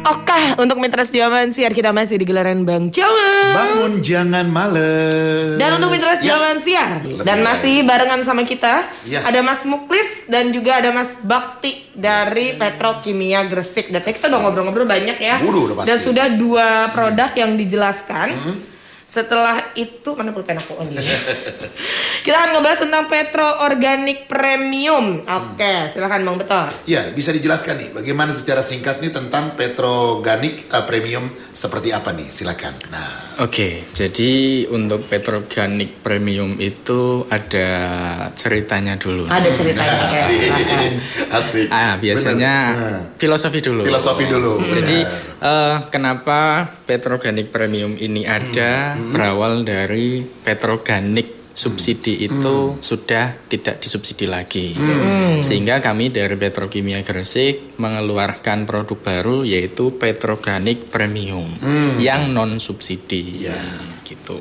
Oke, untuk Mitra Setiawan Siar kita masih di gelaran Bang Jawa. Bangun jangan males. Dan untuk Mitra Setiawan Siar dan masih barengan sama kita ada Mas Muklis dan juga ada Mas Bakti dari Petrokimia Gresik. Dan kita udah ngobrol-ngobrol banyak ya. Udah pasti. Dan sudah 2 produk yang dijelaskan. Setelah itu mana pulpen aku ini. Kita akan ngebahas tentang Petro Organik Premium. Oke, silakan Bang Betor. Ya, bisa dijelaskan nih bagaimana secara singkat nih tentang Petro Organik Premium seperti apa nih? Silakan. Nah, Oke, jadi untuk Petro Organik Premium itu ada ceritanya dulu. Ada ceritanya. Asik. Biasanya filosofi dulu. Filosofi dulu. Jadi kenapa Petro Organik Premium ini ada berawal dari Petroganik subsidi itu sudah tidak disubsidi lagi. Sehingga kami dari Petrokimia Gresik mengeluarkan produk baru yaitu Petroganik Premium yang non subsidi. Gitu.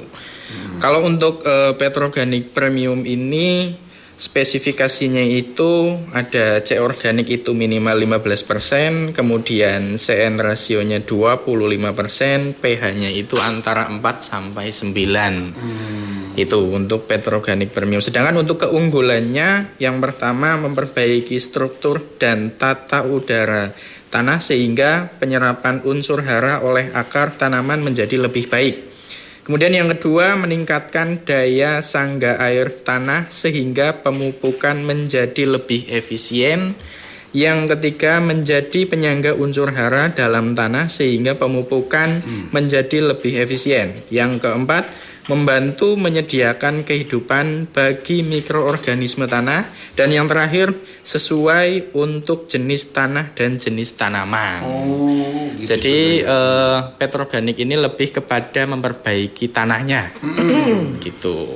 Kalau untuk Petroganik Premium ini spesifikasinya itu ada C organik itu minimal 15%, kemudian CN rasionya 25%, pH-nya itu antara 4 sampai 9. Itu untuk Petroganik Premium. Sedangkan untuk keunggulannya yang pertama memperbaiki struktur dan tata udara tanah sehingga penyerapan unsur hara oleh akar tanaman menjadi lebih baik. Kemudian yang kedua meningkatkan daya sangga air tanah sehingga pemupukan menjadi lebih efisien. Yang ketiga menjadi penyangga unsur hara dalam tanah sehingga pemupukan menjadi lebih efisien. Yang keempat membantu menyediakan kehidupan bagi mikroorganisme tanah. Dan yang terakhir sesuai untuk jenis tanah dan jenis tanaman. Gitu. Jadi Petroganik ini lebih kepada memperbaiki tanahnya. Gitu.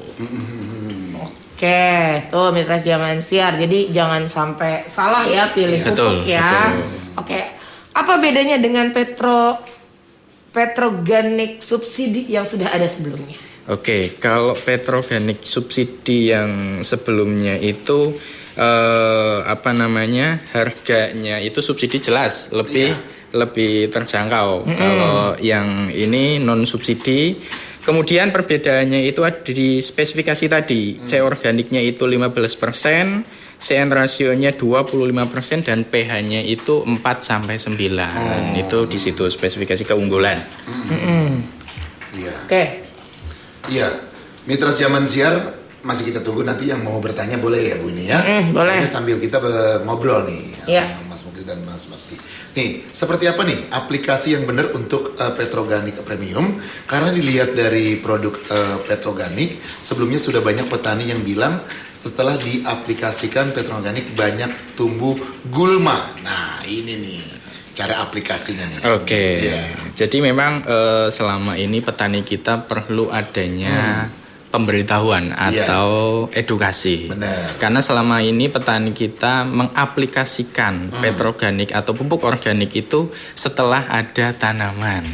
Oke, tuh Mitra Setiawan Siar. Jadi jangan sampai salah ya pilih pupuk ya. Betul. Oke. Apa bedanya dengan Petroganik subsidi yang sudah ada sebelumnya? Oke, kalau Petroganik subsidi yang sebelumnya itu harganya itu subsidi jelas lebih terjangkau. Kalau yang ini non subsidi. Kemudian perbedaannya itu ada di spesifikasi tadi. C organiknya itu 15%, CN rasionya 25% dan pH-nya itu 4 sampai 9. Itu di situ spesifikasi keunggulan. Iya. Oke. Iya. Mitra Setiawan Siar masih kita tunggu nanti yang mau bertanya boleh ya Bu ini ya. Boleh. Sambil kita ngobrol nih. Iya. Mas Muklis dan Mas Bakti. Nih, seperti apa nih aplikasi yang benar untuk Petroganik Premium? Karena dilihat dari produk Petroganik, sebelumnya sudah banyak petani yang bilang setelah diaplikasikan Petroganik banyak tumbuh gulma. Nah, ini nih cara aplikasinya nih. Oke. Jadi memang selama ini petani kita perlu adanya pemberitahuan atau edukasi. Benar. Karena selama ini petani kita mengaplikasikan Petroganik atau pupuk organik itu setelah ada tanaman.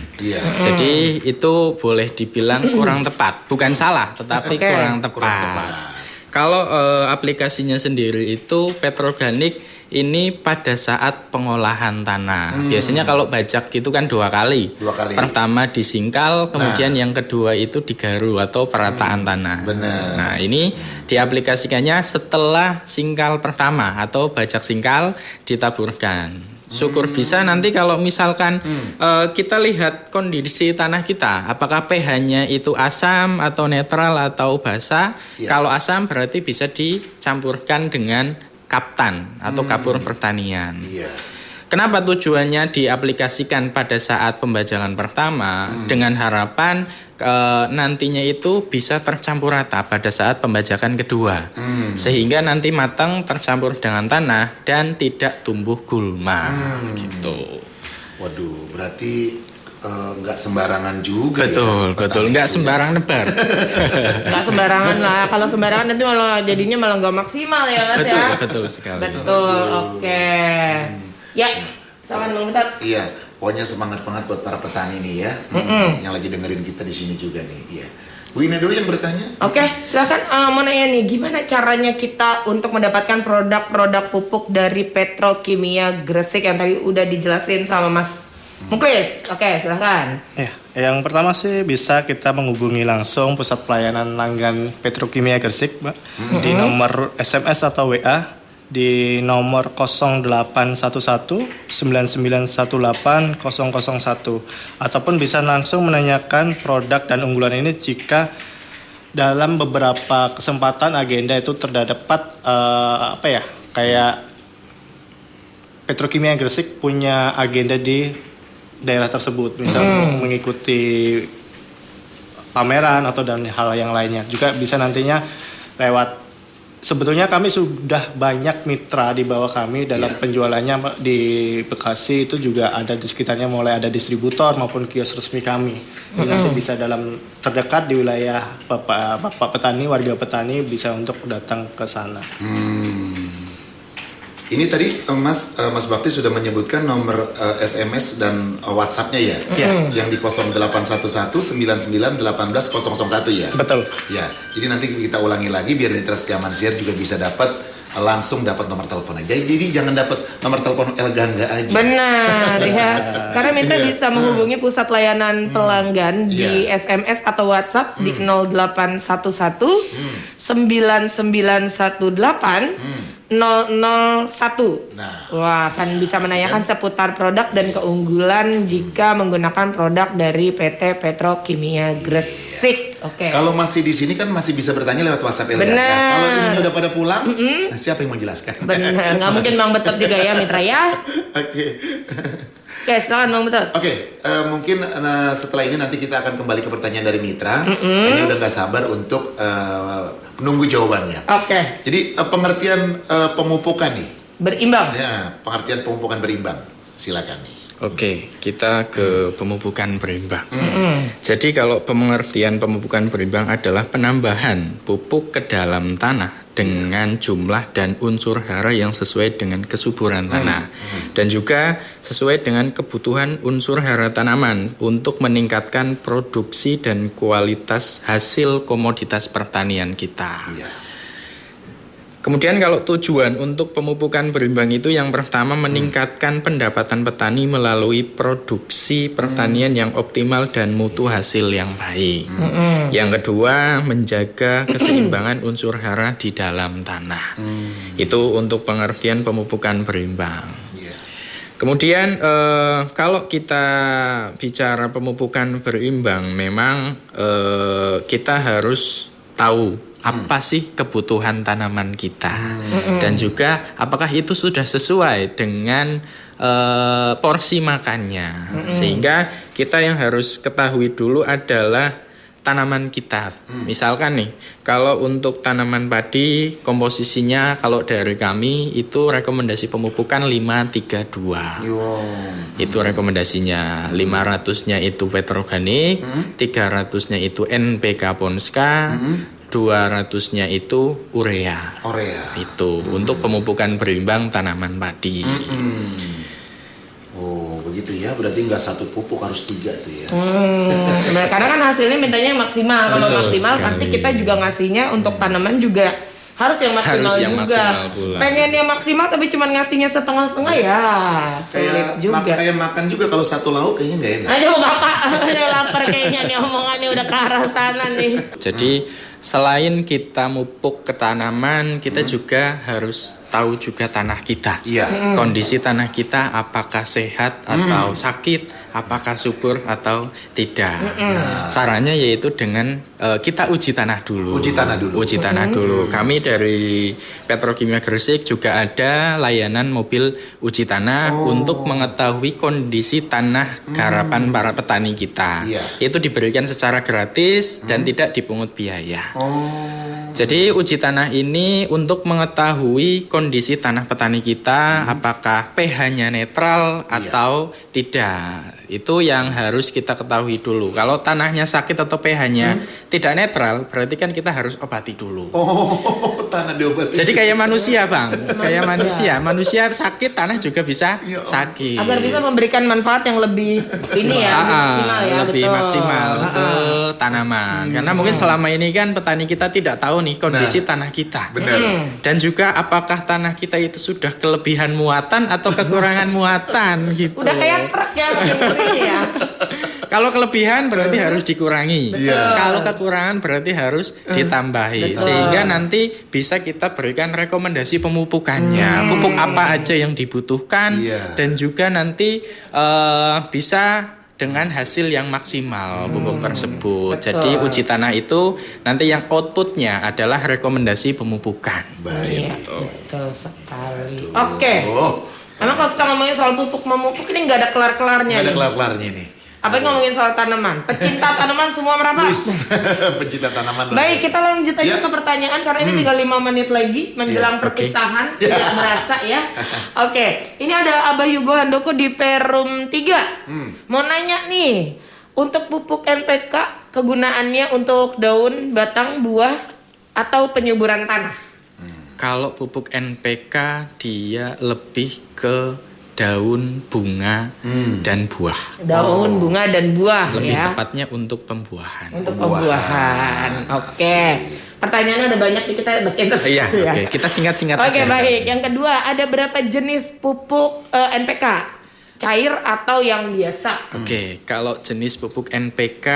Jadi itu boleh dibilang kurang tepat. Bukan salah, tetapi kurang tepat. Kalau aplikasinya sendiri itu Petroganik ini pada saat pengolahan tanah. Biasanya kalau bajak itu kan 2 kali. Pertama disingkal, kemudian yang kedua itu digaru atau perataan tanah. Benar. Nah, ini diaplikasikannya setelah singkal pertama atau bajak singkal ditaburkan. Syukur bisa nanti kalau misalkan kita lihat kondisi tanah kita, apakah pH-nya itu asam atau netral atau basa. Kalau asam berarti bisa dicampurkan dengan kaptan atau kapur pertanian. Kenapa tujuannya diaplikasikan pada saat pembajakan pertama dengan harapan nantinya itu bisa tercampur rata pada saat pembajakan kedua. Sehingga nanti matang tercampur dengan tanah dan tidak tumbuh gulma gitu. Waduh, berarti nggak sembarangan juga. Betul. Nggak sembarang nebar. Nggak sembarangan lah. Kalau sembarangan nanti malah jadinya malah nggak maksimal ya Mas ya. Betul sekali. Betul. Oke. Ya, sama Bang Betor. Iya, pokoknya semangat banget buat para petani nih ya, yang lagi dengerin kita di sini juga nih. Iya. Bu Ina dulu yang bertanya. Oke, silakan mau nanya nih, gimana caranya kita untuk mendapatkan produk-produk pupuk dari Petrokimia Gresik yang tadi udah dijelasin sama Mas Muklis, oke silahkan. Ya, yang pertama sih bisa kita menghubungi langsung pusat pelayanan pelanggan Petrokimia Gresik, Mbak, di nomor SMS atau WA di nomor 0811 9918 001 ataupun bisa langsung menanyakan produk dan unggulan ini jika dalam beberapa kesempatan agenda itu terdapat kayak Petrokimia Gresik punya agenda di daerah tersebut, misal mengikuti pameran atau dan hal yang lainnya. Juga bisa nantinya lewat, sebetulnya kami sudah banyak mitra di bawah kami dalam penjualannya di Bekasi, itu juga ada di sekitarnya, mulai ada distributor maupun kios resmi kami. Jadi nanti bisa dalam terdekat di wilayah Bapak petani, warga petani bisa untuk datang ke sana. Ini tadi Mas Bakti sudah menyebutkan nomor SMS dan WhatsApp-nya ya? Yang di 0811 99 18 001 ya? Betul. Ya, jadi nanti kita ulangi lagi biar Mitra Setiaman Siar juga bisa langsung dapat nomor telepon aja. Jadi jangan dapat nomor telepon El Gangga aja. Benar ya. Karena Mitra bisa menghubungi pusat layanan pelanggan di SMS atau WhatsApp di 0811 9918 001. Nah. Wah, kan bisa menanyakan seputar produk dan keunggulan jika menggunakan produk dari PT Petrokimia Gresik. Oke. Kalau masih di sini kan masih bisa bertanya lewat WhatsApp El Gangga. Benar. Kalau ini udah pada pulang, nah siapa yang mau jelaskan? Benar, nggak mungkin Bang Betot juga ya Mitra ya. Oke. Oke, silakan Bang Betot. Oke, mungkin setelah ini nanti kita akan kembali ke pertanyaan dari Mitra. Ini udah gak sabar untuk menunggu jawabannya. Oke. Jadi pengertian pemupukan nih. Berimbang. Ya, pengertian pemupukan berimbang. Silakan nih. Oke, kita ke pemupukan berimbang. Jadi kalau pengertian pemupukan berimbang adalah penambahan pupuk ke dalam tanah dengan jumlah dan unsur hara yang sesuai dengan kesuburan tanah dan juga sesuai dengan kebutuhan unsur hara tanaman untuk meningkatkan produksi dan kualitas hasil komoditas pertanian kita. Iya. Kemudian kalau tujuan untuk pemupukan berimbang itu yang pertama meningkatkan pendapatan petani melalui produksi pertanian yang optimal dan mutu hasil yang baik. Yang kedua menjaga keseimbangan unsur hara di dalam tanah. Itu untuk pengertian pemupukan berimbang. Iya. Kemudian kalau kita bicara pemupukan berimbang memang kita harus tahu apa sih kebutuhan tanaman kita dan juga apakah itu sudah sesuai dengan porsi makannya. Sehingga kita yang harus ketahui dulu adalah tanaman kita. Misalkan nih, kalau untuk tanaman padi komposisinya kalau dari kami itu rekomendasi pemupukan 532. Itu rekomendasinya. 500-nya itu petroganik, 300-nya itu NPK Ponska, 200-nya itu urea. Itu untuk pemupukan berimbang tanaman padi. Oh begitu ya, berarti nggak satu pupuk harus 3 tuh ya. Karena kan hasilnya mintanya yang maksimal. Kalau Betul maksimal sekali. pasti kita juga ngasihnya untuk tanaman juga harus yang maksimal Harus yang juga. maksimal pula. Pengen yang maksimal tapi cuma ngasihnya setengah-setengah ya sulit juga. Kayak makan juga kalau satu lauk kayaknya nggak enak. Aduh bapak, udah lapar kayaknya nih omongannya udah ke arah sana nih. Jadi selain kita mupuk ke tanaman, kita juga harus tahu juga tanah kita. Iya. Kondisi tanah kita apakah sehat atau sakit, apakah subur atau tidak. Caranya yaitu dengan kita uji tanah dulu. Uji tanah dulu. Kami dari Petrokimia Gresik juga ada layanan mobil uji tanah untuk mengetahui kondisi tanah garapan para petani kita. Iya. Itu diberikan secara gratis dan tidak dipungut biaya. Jadi uji tanah ini untuk mengetahui kondisi tanah petani kita, apakah pH-nya netral atau tidak. Itu yang harus kita ketahui dulu. Kalau tanahnya sakit atau pH-nya tidak netral, berarti kan kita harus obati dulu. Tanah diobati. Jadi kayak manusia, Bang. Kayak manusia. Manusia sakit, tanah juga bisa sakit. Agar bisa memberikan manfaat yang lebih ini ya, lebih maksimal ya, lebih betul. maksimal ke tanaman. Karena mungkin selama ini kan petani kita tidak tahu nih kondisi tanah kita. Benar. Dan juga apakah tanah kita itu sudah kelebihan muatan atau kekurangan muatan gitu. Udah kayak truk ya ini ya. Kalau kelebihan berarti harus dikurangi. Iya. Kalau kekurangan berarti harus ditambahi. Sehingga nanti bisa kita berikan rekomendasi pemupukannya. Pupuk apa aja yang dibutuhkan. Iya. Dan juga nanti bisa dengan hasil yang maksimal pupuk tersebut. Betul. Jadi uji tanah itu nanti yang outputnya adalah rekomendasi pemupukan. Baik. Iya, betul sekali. Oke. Oh, Emang kalau kita ngomongin soal pupuk memupuk ini nggak ada kelar-kelarnya. nggak ada nih. kelar-kelarnya nih. Apa yang ngomongin soal tanaman? Pecinta tanaman semua merapat. Wis, pencinta tanaman. Baik, kita lanjut aja Ya. ke pertanyaan karena ini tinggal 5 menit lagi menjelang Ya, perpisahan. Tidak berasa ya. Oke, ini ada Abah Yugo Handoko di Perum 3. Mau nanya nih, untuk pupuk NPK kegunaannya untuk daun, batang, buah atau penyuburan tanah? Kalau pupuk NPK dia lebih ke daun, bunga, dan buah. Daun, bunga dan buah Lebih ya. tepatnya untuk pembuahan. Untuk pembuahan. Oke. Pertanyaannya ada banyak nih, kita bacain terus Iya, ya. oke. Kita singkat-singkat Oke, aja. baik. Yang kedua, ada berapa jenis pupuk NPK? Cair atau yang biasa? Oke, kalau jenis pupuk NPK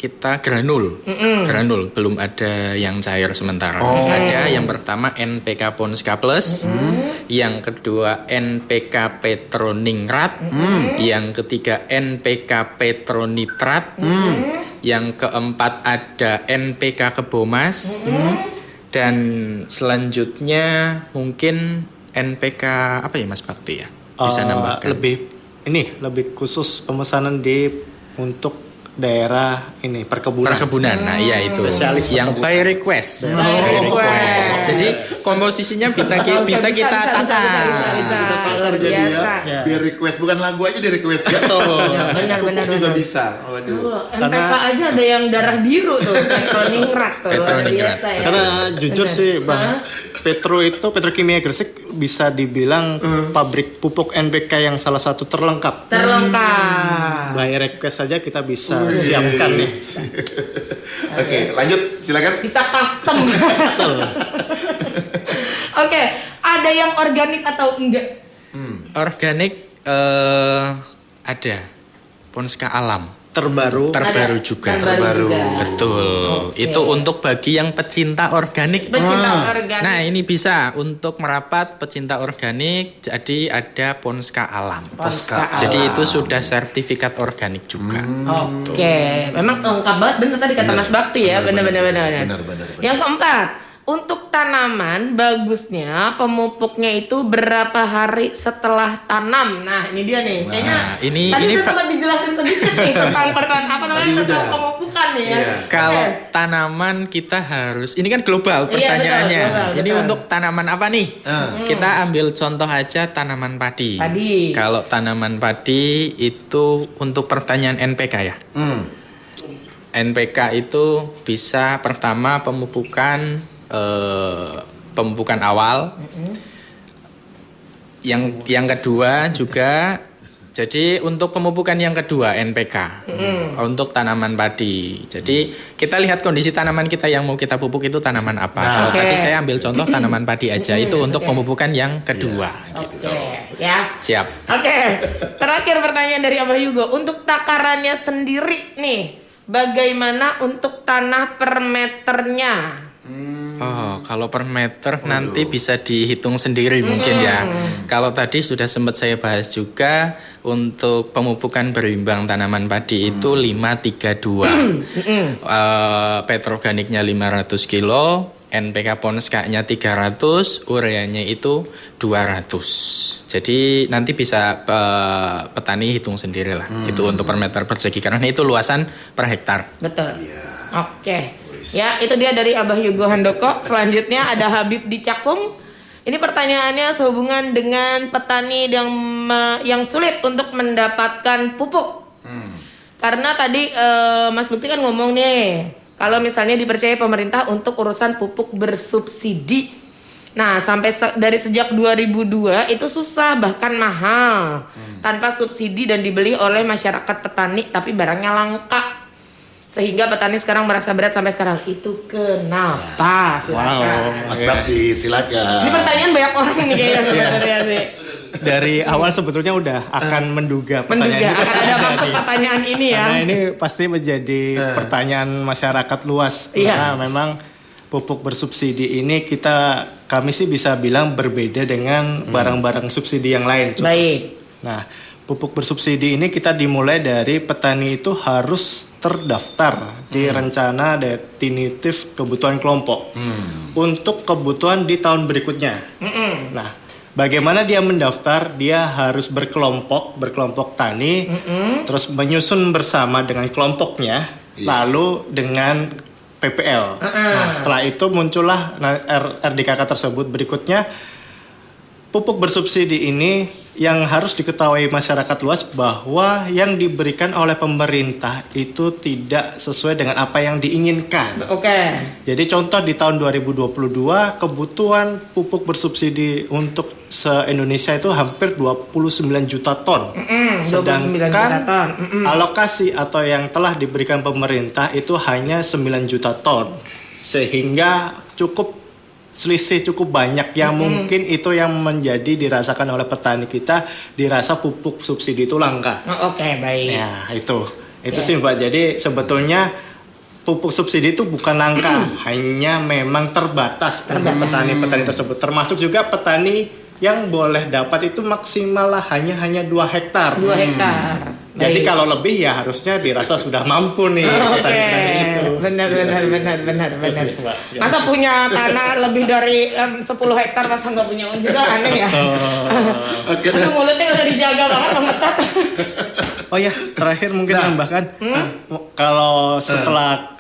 kita granul. Granul, belum ada yang cair sementara. Ada yang pertama NPK Ponska Plus, yang kedua NPK Petroningrat, yang ketiga NPK Petronitrat, yang keempat ada NPK Kebomas, dan selanjutnya mungkin NPK apa ya Mas Bakti ya? Bisa nambahkan. Lebih khusus pemesanan untuk daerah ini perkebunan. Perkebunan, nah iya itu Spesialis yang perkebunan. by request. By request. Jadi komposisinya bisa kita tata. bisa. Kita takar Luar jadi ya, biasa. biar request bukan lagu aja di request ya. Benar, Pupuk benar, juga benar. bisa. Waduh. NPK aja ada yang darah biru tuh, Petroningrat tuh. Luar Petroningrat. biasa ya. Karena jujur Benar. sih Bang, Petrokimia Gresik bisa dibilang pabrik pupuk NPK yang salah satu terlengkap. Terlengkap. By request saja kita bisa siapkan nih. Oke, lanjut silakan. Bisa custom. Oke, ada yang organik atau enggak? Organik ada Ponska Alam Terbaru. terbaru juga. Terbaru. Betul. Oke. Itu untuk bagi yang pecinta organik. Pecinta organik. Nah, ini bisa untuk merapat pecinta organik. Jadi ada Ponska Alam. Ponska Jadi Alam. itu sudah sertifikat organik juga. Oke, memang lengkap banget bener tadi kata Mas Bakti ya, bener. Benar. Yang keempat, untuk tanaman bagusnya pemupuknya itu berapa hari setelah tanam? Nah ini dia nih, kayaknya tadi ini udah sempat dijelasin sedikit nih tentang tentang pemupukan nih ya. Iya. Kalau Oke. tanaman kita harus, ini kan global Iya, pertanyaannya. betul, Ini betul. untuk tanaman apa nih? Kita ambil contoh aja tanaman padi. Padi. Kalau tanaman padi itu untuk pertanyaan NPK ya. NPK itu bisa pertama pemupukan awal. Yang kedua juga. Jadi untuk pemupukan yang kedua NPK untuk tanaman padi. Jadi kita lihat kondisi tanaman kita yang mau kita pupuk itu tanaman apa. Kalau Oke. tadi saya ambil contoh tanaman padi aja itu untuk pemupukan yang kedua. Oke, ya. Siap. Oke, terakhir pertanyaan dari Abah Yugo. Untuk takarannya sendiri nih, bagaimana untuk tanah per meternya? Oh, kalau per meter nanti bisa dihitung sendiri mungkin ya. Kalau tadi sudah sempat saya bahas juga untuk pemupukan berimbang tanaman padi itu 532. Petroganiknya 500 kilo, NPK Ponska-nya 300, ureanya itu 200. Jadi nanti bisa petani hitung sendiri lah. Itu untuk per meter persegi karena itu luasan per hektar. Betul. Oke. Ya, itu dia dari Abah Yugo Handoko. Selanjutnya ada Habib di Cakung. Ini pertanyaannya sehubungan dengan petani yang sulit untuk mendapatkan pupuk. Karena tadi Mas Bukti kan ngomong nih, kalau misalnya dipercaya pemerintah untuk urusan pupuk bersubsidi. Nah, sampai dari sejak 2002 itu susah bahkan mahal. Tanpa subsidi dan dibeli oleh masyarakat petani tapi barangnya langka. sehingga petani sekarang merasa berat sampai sekarang. Itu kenapa? Silakan. Mas Bakti, Ini silakan. pertanyaan banyak orang nih kayaknya sebenarnya sih. Dari awal sebetulnya udah akan menduga Menduga pertanyaan akan ada maksud pertanyaan ini ya. Karena ini pasti menjadi pertanyaan masyarakat luas. Iya. Karena memang pupuk bersubsidi ini kami sih bisa bilang berbeda dengan barang-barang subsidi yang lain. Contoh. Baik. Nah, pupuk bersubsidi ini kita dimulai dari petani itu harus terdaftar di rencana definitif kebutuhan kelompok untuk kebutuhan di tahun berikutnya. Nah, bagaimana dia mendaftar? Dia harus berkelompok tani, terus menyusun bersama dengan kelompoknya, lalu dengan PPL. Nah, setelah itu muncullah RDKK tersebut. Berikutnya, pupuk bersubsidi ini yang harus diketahui masyarakat luas bahwa yang diberikan oleh pemerintah itu tidak sesuai dengan apa yang diinginkan. Oke. Jadi contoh di tahun 2022 kebutuhan pupuk bersubsidi untuk se-Indonesia itu hampir 29 juta ton. 29 juta ton. Alokasi atau yang telah diberikan pemerintah itu hanya 9 juta ton. Sehingga selisih cukup banyak yang mungkin itu yang menjadi dirasakan oleh petani kita, dirasa pupuk subsidi itu langka. Oke, baik. Ya, itu sih Mbak. Jadi sebetulnya pupuk subsidi itu bukan langka, hanya memang terbatas untuk petani-petani tersebut. Termasuk juga petani yang boleh dapat itu maksimal lah hanya 2 hektar. 2 hektar. Jadi Baik. kalau lebih ya harusnya dirasa sudah mampu nih petani-petani itu. Benar. Mbak. Masa punya tanah lebih dari 10 hektar masa nggak punya uang juga aneh ya. Oke, Aduh, mulutnya udah dijaga banget Bang Ketat. Oh ya, terakhir mungkin tambahkan kalau setelah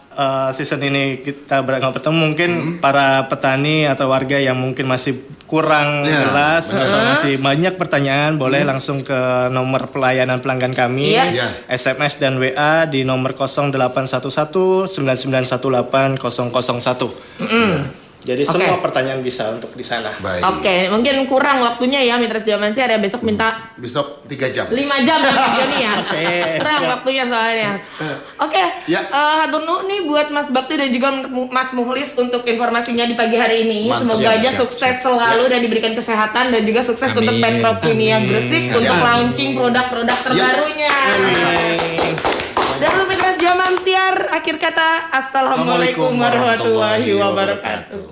season ini kita bertemu mungkin para petani atau warga yang mungkin masih kurang jelas atau masih banyak pertanyaan boleh langsung ke nomor pelayanan pelanggan kami SMS dan WA di nomor 0811 9918 001. Jadi semua pertanyaan bisa untuk di sana. Baik. Oke, mungkin kurang waktunya ya Mitra Jamansi, ada besok minta Besok 3 jam. 5 jam ya Mas Joni ya. Oke, Kurang siap. waktunya soalnya. Oke, Ya. hatur nuhun nih buat Mas Bakti dan juga Mas Muhlis untuk informasinya di pagi hari ini. Semoga aja sukses selalu dan diberikan kesehatan dan juga sukses untuk Petrokimia Gresik untuk launching produk-produk terbarunya. Dan untuk Mitra Jaman Siar, akhir kata Assalamualaikum warahmatullahi wabarakatuh.